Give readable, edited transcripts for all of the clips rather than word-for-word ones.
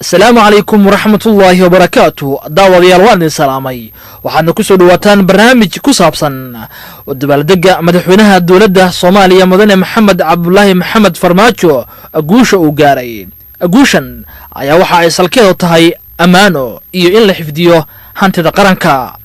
السلام عليكم ورحمة الله وبركاته. دعوة ديال وان سلامي waxaadna ku soo dhawaataan barnaamij ku saabsan wadabaldega madaxweynaha dawladda Soomaaliya mudane Maxamed Cabdullaahi Maxamed Farmaajo aguusha uu gaaray. Aguushan ayaa waxa ay salkeedu tahay amaano iyo in la xifdiyo hantida qaranka.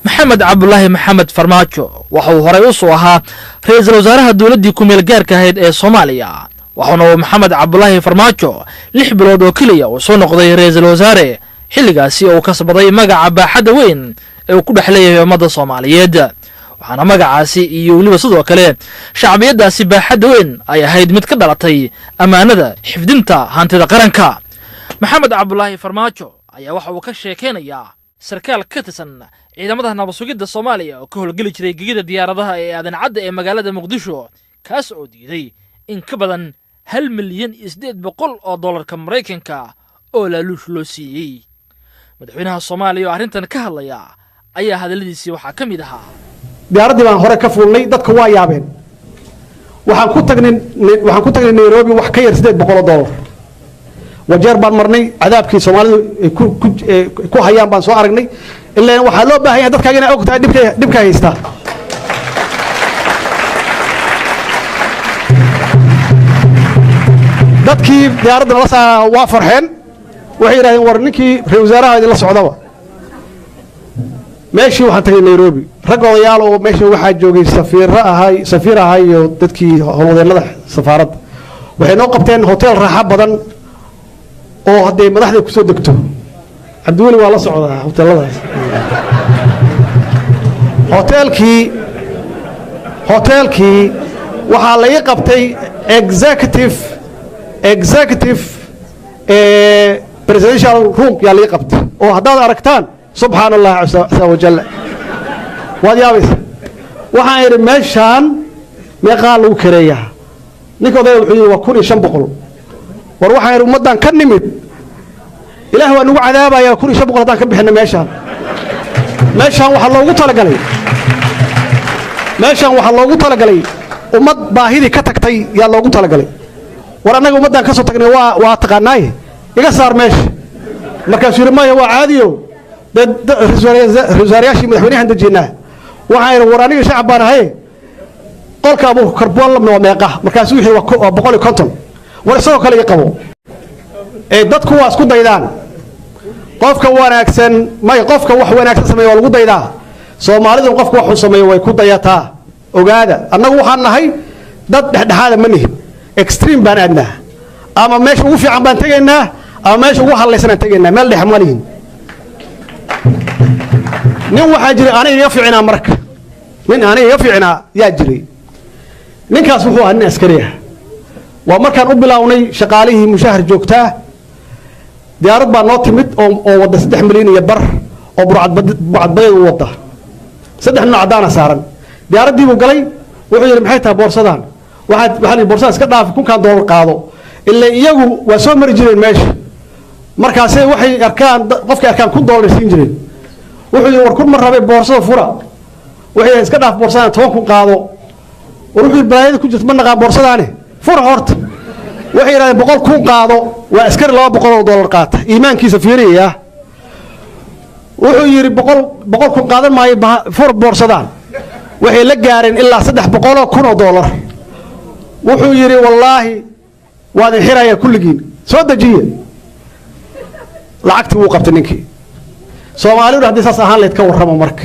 Maxamed Cabdullaahi Maxamed Farmaajo waxa uu horay u soo ahaa ra'iisul wasaaraha dawladda ku meel gaarka ahayd ee Soomaaliya. waxaana Maxamed Cabdullaahi Farmaajo 6 bilood oo kaliya uu soo noqday ra'iisul wasaare xilligaasi oo ka sabaday magaca baaxadda weyn ee uu ku dhaxleeyay ummadda Soomaaliyeed. waxaana magacaasi iyo waliba sidoo kale shacbiyadaasi baaxadda weyn ay ahayd mid ka dhalatay amaanada xifdinta hantida qaranka. Maxamed Cabdullaahi Farmaajo ayaa waxa uu ka sheekeynayaa sarkaal ka tirsan ciidamada nabad-sugidda Soomaaliya oo ka howlgeli jiray gegida diyaaradaha ee aadan cadda ee magaalada Muqdisho kaas oo diiday in ka badan 1,800,000 oo dollarka Mareykanka oo laaluush loo siiyay. madaxweynaha Soomaaliya oo arrintan ka hadlaya ayaa hadaladiisii waxa ka mid ahaa diyaaradii baan hore ka fuulnay dadka waa yaabeen waxaan ku tagnay Nairobi wax ka yar 800 dollar wajeer baan marnay cadaabkii Soomaalidu ku hayaan baan soo aragnay ilaa waxa loo baahan yahay dadka inay ogtahay dhibka haysta dadkii diyaaradda la saa waa farxeen waxay yiraahdeen war ninkii ra'iisul wasaaraha la socdaba meeshii waxaan tagay Nairobi rag odayaal oo meeshii waxa joogay safiir ahay iyo dadkii howlwadeennada safaaradda waxay noo qabteen hotel raaxo badan oo haday madaxda ku soo degto Cabdiweli waa la socdaa hoteladaas hotelkii waxa la ii qabtay executive presidential room yaa la ii qabtay oo haddaad aragtaan subhanallah azza wa jalla waad yaabaysa waxaan yiri meeshaan meeqa lagu kareeyaa ninka odayga wuxuu yiri waa 1,500 war waxaan yiri ummadan ka nimid ilaahay waa nagu cadaabaya 1,500 hadaan ka bixino meeshaan waxa loogu talagalay ummad baahidi ka tagtay yaa loogu talagalay war anaga ummadan ka soo tagnay waa taqaanaay iga saar meesha markaas yiri ma waa caadiyo رزارياشي مدحونيها دجينا waxaan war aniga shacab baan ahay qolka abu karboon la meeqa markaas wixii waa 150 war soo kale qabo ee dadku waa isku daydaan qofka wanaagsan qofka wax wanaagsan sameeyo lagu daydaa Soomaalidu qofka wax uu sameeyo way ku dayataa ogaada annagu waxaan nahay dad dhexdhexaad ma nihin extreme baan adnaa ama meesha ugu fiican baan tageynaa ama meesha ugu halaysan tageynaa meel dhex ma lihin nin waxa jiray aniga fiicnaa marka nin aniga fiicnaa yaa jiray ninkaas wuxuu ahaa nin askari ah waa markaan u bilaawnay shaqaalihii mushahar joogtaa diyaarad baa noo timid oo wada 3 milyan iyo bar oo burcadbadeed u wada 3 nooc cadaan saaran diyaaradii buu galay wuxuu yiri maxay tahay boorsadaan waxaan boorsada iska dhaaf $1,000 qaado ilaa iyagu waa soo mari jireen meesha markaas waxay arkaan qofka arkaan $1,000 siin jireen wuxuu yiri war kun mar rabay boorsada fura waxay iska dhaaf boorsada 10 qaado wuxuu baayada ku jirto ma naqaan boorsadaane fura horta waxay yiraahdeen 100 qaado waa askari $200 qaata iimaankiisa fiiriya wuxuu yiri 100 qaadan maayo fur boorsadaan waxay la gaareen ilaa $300,000 wuxuu yiri wallaahi waad xiraya kulligiin soo dajiye lacagtii uu qabtay ninkii Soomaalidu hadii saas ahaan leed ka warramo marka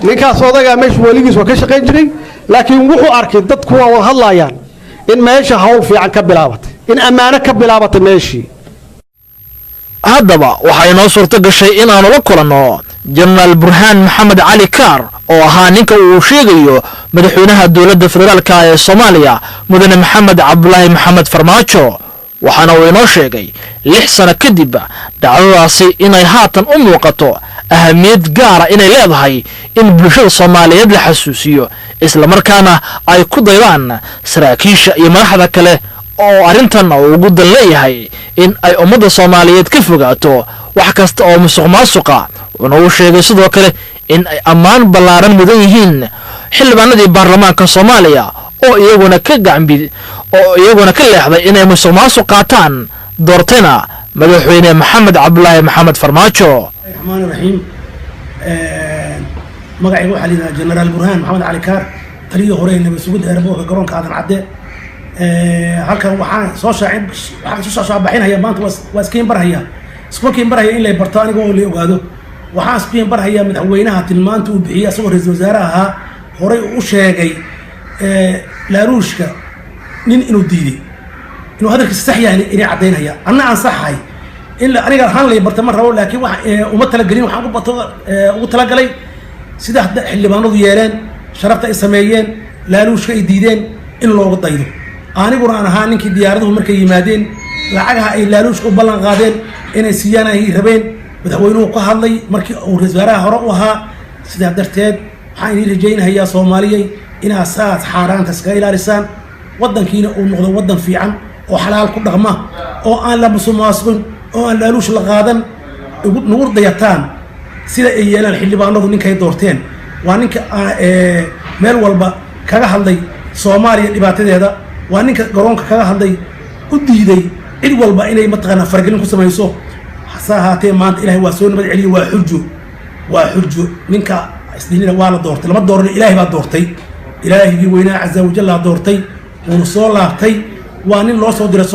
ninkaas odaga meesha waligiis waa ka shaqeyn jiray laakiin wuxuu arkay dadku waa wada hadlayaan in meesha hawl fiican ka bilaabatay in amaano ka bilaabatay meeshii haddaba waxay noo suurto gashay in aanu la kulanno General Burhan Maxamed Ali Kaar oo ahaa ninka uu sheegayo madaxweynaha dawladda federaalka ee Soomaaliya mudane Maxamed Cabdullaahi Maxamed Farmaajo waxaana uu inoo sheegay 6 sano kadib dhacdadaasi inay haatan u muuqato ahamiyad gaara inay leedahay in bulshada Soomaaliyeed la xasuusiyo isla markaana ay ku daydaan saraakiisha iyo madaxda kale oo arrintan ugu dan leeyahay in ay ummadda Soomaaliyeed ka fogaato wax kasta oo musuqmaasuqa uu sheegay sidoo kale in ay ammaan ballaaran mudan yihiin xildhibaanadii baarlamaanka Soomaaliya oo iyaguna ka leexday inay musuqmaasuq qaataan doortayna madaxweyne Maxamed Cabdullaahi Maxamed Farmaajo. الرحمن الرحيم magacaygu waxa la General Burhan Maxamed Ali Kaar taliyo hore ee nabad airport garoonka aadan cadde halkan waxaan soo shaacinaya maanta waa iskiin barhaya in la barto aniga oo la ogaado waxaan iskiin barhaya madaxweynaha tilmaanta uu bixiyay asagoo ra'iisul wasaaraha hore u sheegay laaruushka nin inuu diiday inuu hadalkiisa sax yahay inay cadeynaya anna aan saxay in aniga ahaan lay barta ma rabo laakiin wax uma talagelin waxaan ugu talagalay sida xildhibaanadu yeeleen sharafta ay sameeyeen laaluushka ay diideen in looga daydo aniguna aan ahaa ninkii diyaaraduhu markay yimaadeen lacagaha ay laaluushka u ballan qaadeen inay siiyaan ay rabeen madaxweynuhu ka hadlay markii uu ra'iisul wasaaraha hore u ahaa sidaa darteed waxaan idin rajaynayaa Soomaaliyay inaad saas xaaraanta iska ilaalisaan waddankiina uu noqdo waddan fiican oo xalaal ku dhaqma oo aan la musuqmaasuqin oo aan laaluush la qaadan nugu dayataan sida ay yeelaan xildhibaanadu ninkay doorteen waa ninka meel walba kaga hadlay Soomaaliya dhibaatadeeda waa ninka garoonka kaga hadlay u diiday cid walba inay mataqaana fargelin ku samayso hasaatee maanta ilaahay waa soo nabad celiyo waa xujo ninka isdiinina waa la doortay lama dooran ilaahay baa doortay ilaahigii weynaa azza wa jalla doortay uu soo laabtay waa nin loo soo diray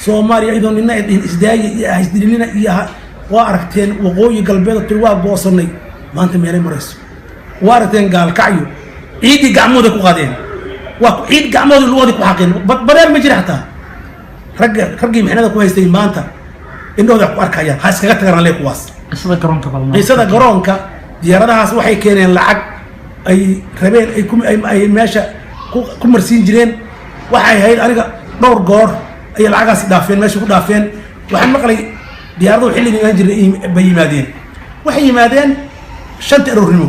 Soomaaliya idoo nina isdaayi isdiinina iyo waa aragteen waqooyi galbeed tir waa goosanay maanta meelay marayso waa aragteen gaalkacyo ciidi gacmooda ku qaadeen waa ciid gacmooda luwadi ku xaqeen badaan ma jira xataa raggii mixnada ku haystay maanta indhooda ku arkayaan ha iskaga tagaan leey kuwaas qisada garoonka diyaaradahaas waxay keeneen lacag ay rabeen ay meesha ku marsiin jireen waxay ahayd aniga dhowr goor ay lacagaas dhaafeen meesha ku dhaafeen waxaan maqlay diyaaradu xilliga aan jiray bay yimaadeen waxay yimaadeen 5 aroornimo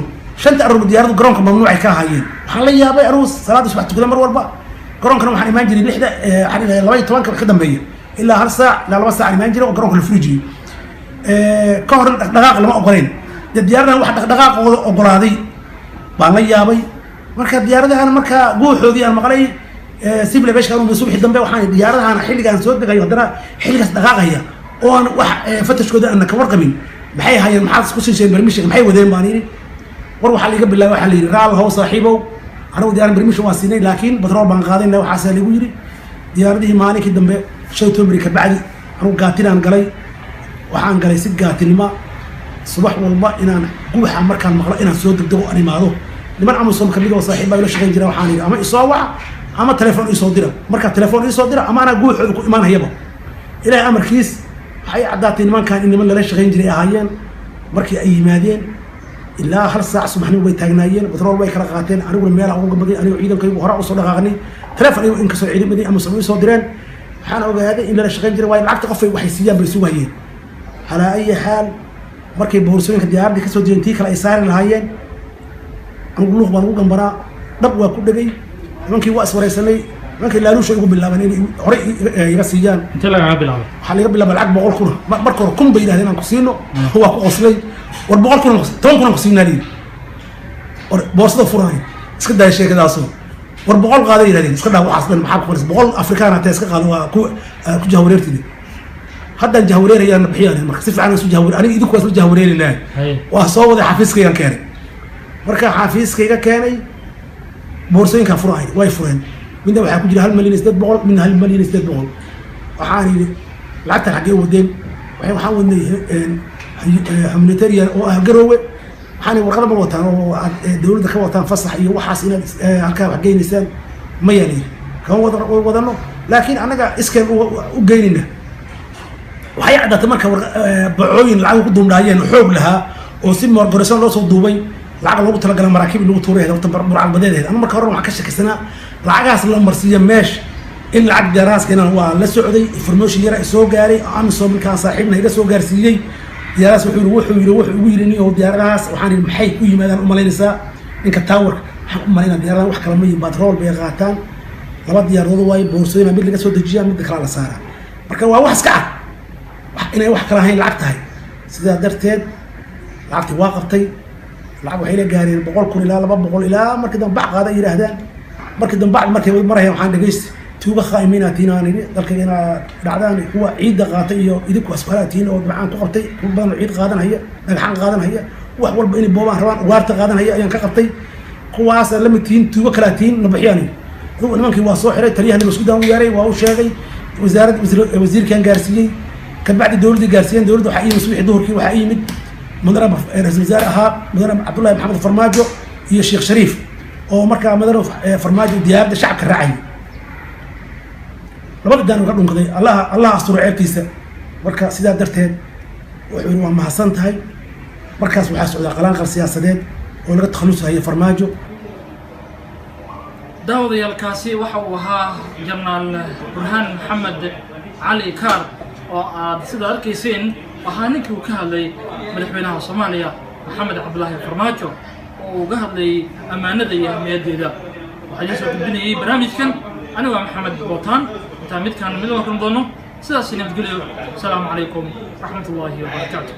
diyaaradu garoonka mamnuuc ka ahaayeen waxaan la yaabay aroos salaad subax tukada mar walba garoonkana waxaan imaan jiray 12 ka dambeeyo ilaa hal saac ilaa 2 saac imaan jiray oo garoonka la furijiyo ka hor dhaqdhaqaaq lama ogoleen diyaaradan wax dhaqdhaqaaqooda ogolaaday baan la yaabay marka diyaaradahan marka guuxoodii aan maqlay sible beeshka uu subax dambe waxaan diyaaradahan xilligan soo degayo hadana xilligaas dhaqaaqaya oo aan wax fatashkooda aan ka warqabin maxay hayeen maxaad isku siiseen barmishiga maxay wadeen baan yiri war waxa laga bilaabay waxa la yiri raal haw saaxiibow anigu diyaaran barmishiga waa siinay laakiin batrool baan qaadayna waxa lagu yiri diyaaradii maalinkii dambe shay toomri ka bacdi anigu gaatinaan galay waxaan galay si gaatinima subax walba inaan guuxa markaan maqlo inaan soo degdego aan imaado niman amusom kamid oo saaxiib ay la shaqeyn jiray waxaan yiri ama isoo wac ama telefoon isoo dira marka telefoon isoo dira ama ana guuxooda ku imaan hayaba ilaahay amarkiis waxay cadaatay nimankan in niman la shaqeyn jiray ahaayeen markii ay yimaadeen ilaa hal saac subaxnimo way taagnaayeen batrool way kala qaateen aniguna meel ugu gabadhay anigu ciidankaygu hore u soo dhaqaaqnay telefoon in ka soo ciidamadii ama soo direen waxaan ogaaday in la shaqeyn jiray way lacagta qof waxay siiyaan bay sugayeen ala ay xaal markay boorsooyinka diyaaradii ka soo diintii kala ay saari lahaayeen anigu luuq baan ugu gambaraa dhab waa ku dhagay nimankii waa iswareysanay nimankii laaluusha ugu bilaabeen inay hore iga siiyaan inta laga bilaabo waxaa laga bilaabay lacag 100 kun marka hore kun bay yiraahdeen aan ku siino waa ku qoslay war 100 kun 10 kun ku siinaa war boorsada furaay iska day sheekadaas war 100 qaaday yiraahdeen iska daa waxaas dhan maxaa ku qoris 100 afrikaan ah iska qaado waa ku jahwareertida hadda jahwareerayaan bixiyaan marka si fiican isu jahwareer aniga idinku waa isu jahwareerinaa waa soo wada xafiiskayga keenay marka xafiiskayga keenay boorsooyinka furaay way fureen midna waxa ku jira 1 milyan 800 midna 1 milyan 800 waxaan yiri lacagta xagee wadeen waxaan wadnay humanitarian oo ah garoowe waxaan warqad ma wataan oo dawladda ka wataan fasax iyo waxaas inaad halka wax geynaysaan ma yeelay kan wadano laakiin anaga iskeen u geynina waxay caddaatay marka bacooyin lacag ku duumdaayeen xoog lahaa oo si morgoresan loo soo duubay lacag loogu talagalay maraakiib lagu tuuray horta burcad badeed ana marka hore waxa ka shakisana lacagaas la marsiyo meesh إن العقد جراس كنا هو لسعودي فرموشي يرى سوقاري أمسو من كان صاحبنا يرى سوقارسيي جراس ويرني هو جراس وحان المحي كوي ماذا أمالين نساء إنك تاور أمالين ديارنا وح كلامي باترول بيغاتان لبعض ديار ضواي بورسوي ما بيدك سود الجيام بدك على سارة مركب واحد كعب إنه واحد كراهين العقد هاي سيدا درتين العقد واقفتي العقد وحيلة جاري بقول كل لا بقول لا مركب بعض هذا يرهدان مركب بعض مركب مرة يوم حان دقيس توبا خايمين تيناني ذلك هنا دعداني هو عيد قاطية يدك واسفلاتين أو معان تقطي كل عيد قادنا هي الحين قادنا هي وحول بين بوما هران وارت قادنا هي أيام كقطي قواس لما تين توبا كلاتين نبحياني هو المنك هو صاحرة تريها المسؤول وياري وهو شاغي وزير كان جارسيي كان بعد الدولة دي جارسيين دولة حقيقي مسؤول ظهر كي وحقيقي من مدرب رئيس الوزراء أها مدرب عبد الله محمد فرماجو هي الشيخ شريف أو مركز مدرب فرماجو ديار ده شعب الرعي لبعض دانو قبلهم كذي الله أستر عيبتيسا مركز سيدا درتين وحلوة ما حسنت هاي مركز وحاس على قلان غير سياسة ولقد تخلصها هي فرماجو داود يالكاسي وحوها جنرال برهان محمد علي كار سيدا أركيسين وحانك وكهلي مدحوينها صوماليا محمد عبد الله فرماجو وقهلي أمانة دي أهمية دا وحجيسو تبني برامج كان أنا ومحمد بوطان تامد كان من وكم ظنه سلاسل نبتقول السلام عليكم ورحمة الله وبركاته.